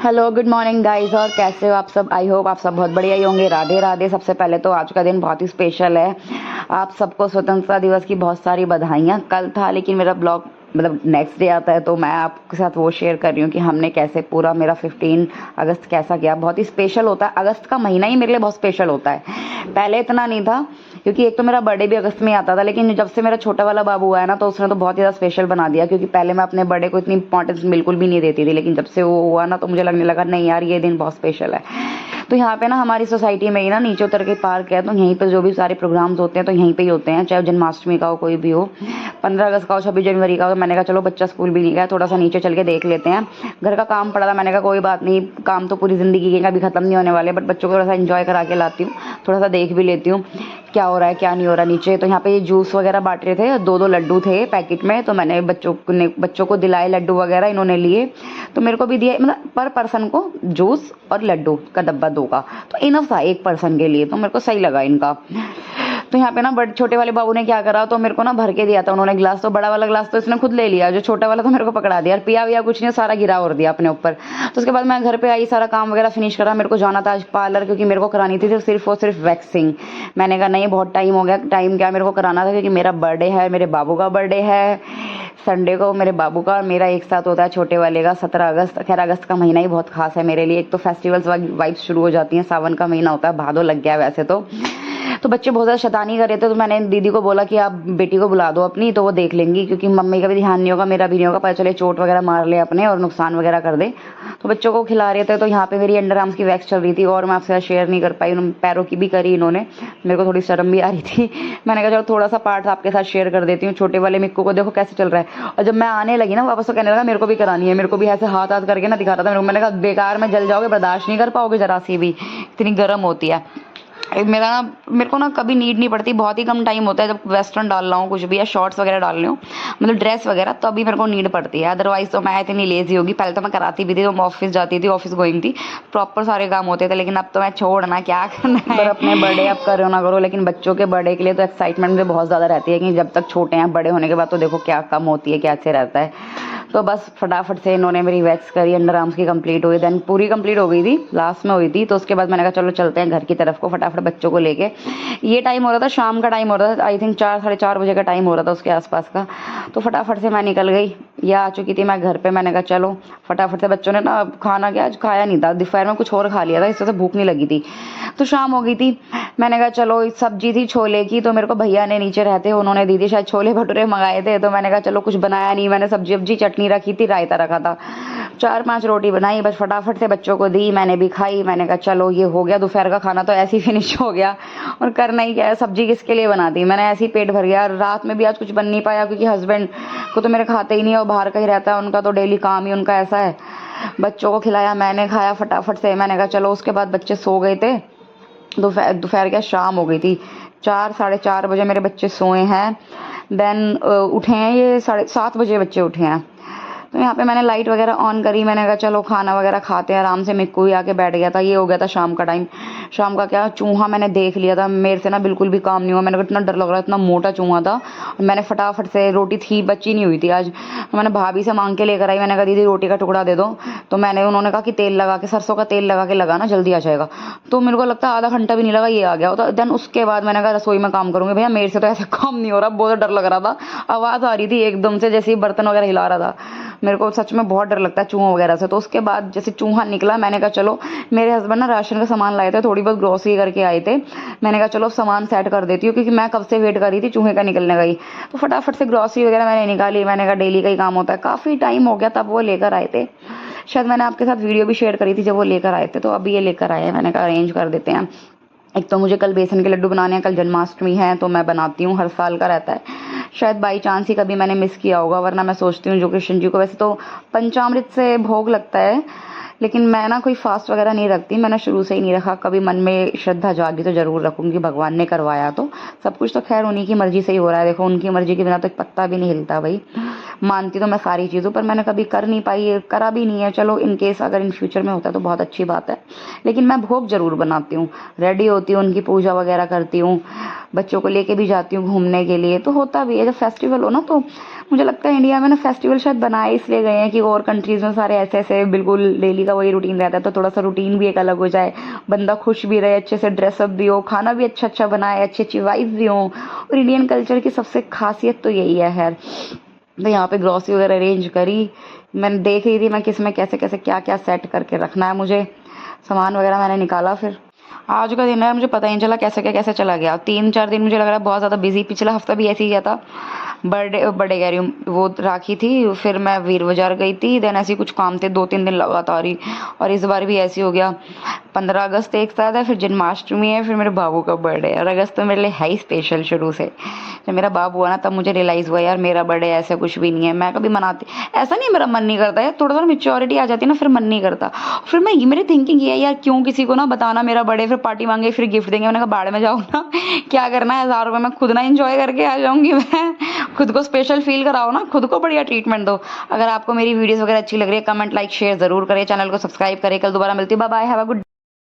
Hello good morning guys. और कैसे हो आप सब? आई होप आप सब बहुत बढ़िया ही होंगे। राधे राधे। सबसे पहले तो आज का दिन बहुत ही स्पेशल है। आप सबको स्वतंत्रता दिवस की बहुत सारी बधाइयाँ। कल था लेकिन मेरा ब्लॉग नेक्स्ट डे आता है, तो मैं आपके साथ वो शेयर कर रही हूँ कि हमने कैसे पूरा मेरा 15 अगस्त कैसा गया। बहुत ही स्पेशल होता है, अगस्त का महीना ही मेरे लिए बहुत स्पेशल होता है। पहले इतना नहीं था क्योंकि एक तो मेरा बर्थडे भी अगस्त में आता था, लेकिन जब से मेरा छोटा वाला बाबू हुआ है ना, तो उसने तो बहुत ज़्यादा स्पेशल बना दिया। क्योंकि पहले मैं अपने बर्थडे को इतनी इंपॉर्टेंस बिल्कुल भी नहीं देती थी, लेकिन जब से वो हुआ ना, तो मुझे लगने लगा नहीं यार, ये दिन बहुत स्पेशल है। तो यहाँ पे ना हमारी सोसाइटी में ही ना नीचे उतर के पार्क है, तो यहीं पर जो भी सारे प्रोग्राम्स होते हैं तो यहीं पे ही होते हैं, चाहे जन्माष्टमी का हो, कोई भी हो, 15 अगस्त का हो, 26 जनवरी का हो। मैंने कहा चलो बच्चा स्कूल भी नहीं गया, थोड़ा सा नीचे चल के देख लेते हैं। घर का काम पड़ा था, मैंने कहा कोई बात नहीं, काम तो पूरी ज़िंदगी के कभी ख़त्म नहीं होने वाले, बट बच्चों को थोड़ा सा इन्जॉय करा के लाती हूँ, थोड़ा सा देख भी लेती हूँ क्या हो रहा है क्या नहीं हो रहा नीचे। तो यहाँ पे ये जूस वगैरह बांट रहे थे, दो लड्डू थे पैकेट में, तो मैंने बच्चों को दिलाए लड्डू वगैरह, इन्होंने लिए तो मेरे को भी दिया। मतलब पर पर्सन को जूस और लड्डू का डब्बा 2 का तो इनफ था एक पर्सन के लिए, तो मेरे को सही लगा इनका। तो यहाँ पे ना बड़े छोटे वाले बाबू ने क्या करा, तो मेरे को ना भर के दिया था उन्होंने गिलास, तो बड़ा वाला गिलास तो इसने खुद ले लिया, जो छोटा वाला तो मेरे को पकड़ा दिया, और पिया विया कुछ नहीं, सारा गिरा और दिया अपने ऊपर। तो उसके बाद मैं घर पे आई, सारा काम वगैरह फिनिश करा। मेरे को जाना था आज पार्लर, क्योंकि मेरे को करानी थी सिर्फ और सिर्फ वैक्सिंग। मैंने कहा नहीं, बहुत टाइम हो गया, टाइम क्या, मेरे को कराना था क्योंकि मेरा बर्थडे है, मेरे बाबू का बर्थडे है संडे को, मेरे बाबू का और मेरा एक साथ होता है छोटे वाले का 17 अगस्त। खैर अगस्त का महीना ही बहुत खास है मेरे लिए, एक तो फेस्टिवल्स वाइब्स शुरू हो जाती हैं, सावन का महीना होता है, भादो लग गया है वैसे तो बच्चे बहुत ज़्यादा शैतानी कर रहे थे, तो मैंने दीदी को बोला कि आप बेटी को बुला दो अपनी, तो वो देख लेंगी, क्योंकि मम्मी का भी ध्यान नहीं होगा, मेरा भी नहीं होगा, पता चले चोट वगैरह मार ले अपने और नुकसान वगैरह कर दे। तो बच्चों को खिला रहे थे, तो यहाँ पे मेरी अंडर आर्म्स की वैक्स चल रही थी, और मैं आपसे शेयर नहीं कर पाई, पैरों की भी करी इन्होंने, मेरे को थोड़ी शर्म भी आ रही थी। मैंने कहा चलो थोड़ा सा पार्ट आपके साथ शेयर कर देती हूँ। छोटे वाले मिक्कू को देखो कैसे चल रहा है, और जब मैं आने लगी ना वापस, तो कहने लगा मेरे को भी करानी है, मेरे को भी ऐसे हाथ हाथ करके ना दिखाता था मेरे को। मैंने कहा बेकार में जल जाओगे, बर्दाश्त नहीं कर पाओगे जरा सी भी, इतनी गर्म होती है। मेरे को ना कभी नीड नहीं पड़ती, बहुत ही कम टाइम होता है जब वेस्टर्न डाल रहा हूँ कुछ भी, या शॉर्ट्स वगैरह डाल रही हूँ, मतलब ड्रेस वगैरह, तो अभी मेरे को नीड पड़ती है। अदरवाइज तो मैं इतनी लेजी होगी। पहले तो मैं कराती भी थी, तो मैं ऑफिस जाती थी, ऑफिस गोइंग थी, प्रॉपर सारे काम होते थे, लेकिन अब तो मैं छोड़ना क्या करना है। पर अपने बर्थडे आप करो ना करो, लेकिन बच्चों के बर्थडे के लिए तो एक्साइटमेंट मुझे बहुत ज़्यादा रहती है कि जब तक छोटे हैं, बड़े होने के बाद तो देखो क्या कम होती है, कैसे रहता है। तो बस फटाफट से इन्होंने मेरी वैक्स करी, अंडर आर्म्स की कंप्लीट हुई, देन पूरी कंप्लीट हो गई थी, लास्ट में हुई थी। तो उसके बाद मैंने कहा चलो चलते हैं घर की तरफ को, फटाफट बच्चों को लेके। ये टाइम हो रहा था, शाम का टाइम हो रहा था, आई थिंक 4 साढ़े 4 बजे का टाइम हो रहा था उसके आसपास का। तो फटाफट से मैं निकल गई, या आ चुकी थी मैं घर पे। मैंने कहा चलो फटाफट से, बच्चों ने ना खाना क्या आज खाया नहीं था, दोपहर में कुछ और खा लिया था, इससे तो भूख नहीं लगी थी, तो शाम हो गई थी। मैंने कहा चलो, सब्जी थी छोले की, तो मेरे को भैया ने नीचे रहते उन्होंने दी थी, शायद छोले भटूरे मंगाए थे, तो मैंने कहा चलो कुछ बनाया नहीं, मैंने सब्जी चटनी रखी थी, रायता रखा था, 4-5 रोटी बनाई, बस फटाफट से बच्चों को दी, मैंने भी खाई। मैंने कहा चलो ये हो गया, दोपहर का खाना तो ऐसे ही फिनिश हो गया, और करना ही क्या है, सब्जी किसके लिए बनाती, मैंने ऐसे ही पेट भर गया। रात में भी आज कुछ बन नहीं पाया, क्योंकि हस्बैंड को तो मेरे खाते ही नहीं है, और बाहर का ही रहता है, उनका तो डेली काम ही उनका ऐसा है। बच्चों को खिलाया, मैंने खाया फटाफट से। मैंने कहा चलो, उसके बाद बच्चे सो गए थे, दोपहर क्या शाम हो गई थी, 4 साढ़े 4 बजे मेरे बच्चे सोए हैं। देन उठे हैं ये 7:30 बजे बच्चे उठे हैं। तो यहाँ पे मैंने लाइट वगैरह ऑन करी, मैंने कहा चलो खाना वगैरह खाते हैं आराम से। मिक्कू ही आके बैठ गया था, ये हो गया था शाम का टाइम। शाम का क्या, चूहा मैंने देख लिया था, मेरे से ना बिल्कुल भी काम नहीं हुआ, मैंने कहा इतना डर लग रहा, इतना मोटा चूहा था। और मैंने फटाफट से, रोटी थी बची नहीं हुई थी आज, तो मैंने भाभी से मांग के लेकर आई। मैंने कहा दीदी रोटी का टुकड़ा दे दो, तो उन्होंने कहा कि तेल लगा के, सरसों का तेल लगा के लगाना, जल्दी आ जाएगा। तो मेरे को लगता है आधा घंटा भी नहीं लगा, ये आ गया होता। देन उसके बाद मैंने कहा रसोई में काम करूँगी, भैया मेरे से तो ऐसा काम नहीं हो रहा, बहुत डर लग रहा था। आवाज़ आ रही थी एकदम से, जैसे बर्तन वगैरह हिला रहा था, मेरे को सच में बहुत डर लगता है चूहों वगैरह से। तो उसके बाद जैसे चूहा निकला, मैंने कहा चलो, मेरे हस्बैंड ना राशन का सामान लाए थे, थोड़ी बहुत ग्रोसरी करके आए थे, मैंने कहा चलो सामान सेट कर देती हूँ, क्योंकि मैं कब से वेट कर रही थी चूहे का निकलने का ही। तो फटाफट से ग्रोसरी वगैरह मैंने निकाली, मैंने कहा डेली का ही काम होता है, काफ़ी टाइम हो गया तब वो लेकर आए थे, शायद मैंने आपके साथ वीडियो भी शेयर करी थी जब वो लेकर आए थे, तो अभी ये लेकर आए हैं। मैंने कहा अरेंज कर देते हैं। एक तो मुझे कल बेसन के लड्डू बनाने हैं, कल जन्माष्टमी है, तो मैं बनाती हूँ, हर साल का रहता है, शायद बाई चांस ही कभी मैंने मिस किया होगा, वरना मैं सोचती हूँ जो कृष्ण जी को वैसे तो पंचामृत से भोग लगता है, लेकिन मैं ना कोई फास्ट वगैरह नहीं रखती, मैंने शुरू से ही नहीं रखा। कभी मन में श्रद्धा जागी तो ज़रूर रखूँगी, भगवान ने करवाया तो सब कुछ तो खैर उन्हीं की मर्ज़ी से ही हो रहा है। देखो उनकी मर्ज़ी के बिना तो एक पत्ता भी नहीं हिलता भाई। मानती तो मैं सारी चीज़ों, पर मैंने कभी कर नहीं पाई, करा भी नहीं है। चलो इन केस अगर इन फ्यूचर में होता है तो बहुत अच्छी बात है, लेकिन मैं भोग ज़रूर बनाती हूँ, रेडी होती हूँ, उनकी पूजा वगैरह करती हूँ, बच्चों को लेके भी जाती हूँ घूमने के लिए, तो होता भी है। जब फेस्टिवल हो ना, तो मुझे लगता है इंडिया में ना फेस्टिवल शायद बनाए इसलिए गए हैं कि और कंट्रीज़ में सारे ऐसे ऐसे बिल्कुल डेली का वही रूटीन रहता है, तो थोड़ा सा रूटीन भी एक अलग हो जाए, बंदा खुश भी रहे, अच्छे से ड्रेसअप भी हो, खाना भी अच्छा अच्छा बनाए, अच्छी अच्छी वाइब्स भी हों। और इंडियन कल्चर की सबसे खासियत तो यही है खैर। तो यहाँ पे ग्रॉसरी वगैरह अरेंज करी, मैंने देख रही थी मैं किस में कैसे कैसे क्या क्या सेट करके रखना है मुझे, सामान वगैरह मैंने निकाला। फिर आज का दिन है, मुझे पता ही नहीं चला कैसे क्या कैसे चला गया। 3-4 दिन मुझे लग रहा है बहुत ज़्यादा बिजी, पिछला हफ्ता भी ऐसे ही गया था। बर्थडे कह रही हूँ, वो राखी थी, फिर मैं वीर बाजार गई थी, देन ऐसे कुछ काम थे 2-3 दिन लगातार ही। और इस बार भी ऐसे हो गया, 15 अगस्त एक साथ है, फिर जन्माष्टमी है, फिर मेरे बाबू का बर्थडे है। और अगस्त तो मेरे लिए है ही स्पेशल शुरू से। जब मेरा बाबू हुआ ना तब मुझे रियलाइज़ हुआ यार मेरा बर्थडे ऐसा कुछ भी नहीं है। मैं कभी मनाती, ऐसा नहीं मेरा मन नहीं करता है, थोड़ा थोड़ा मेच्योरिटी आ जाती है ना फिर मन नहीं करता। फिर मैं मेरी थिंकिंग ये है यार क्यों किसी को ना बताना मेरा बर्थडे, फिर पार्टी मांगे फिर गिफ्ट देंगे। मैंने कहा बाड़ में जाओ ना, क्या करना है 1000 रुपये में खुद ना इंजॉय करके आ जाऊंगी मैं। खुद को स्पेशल फील कराओ ना, खुद को बढ़िया ट्रीटमेंट दो। अगर आपको मेरी वीडियोस वगैरह अच्छी लग रही है, कमेंट लाइक शेयर जरूर करें, चैनल को सब्सक्राइब करें। कल दोबारा मिलती हूँ, bye bye, have a good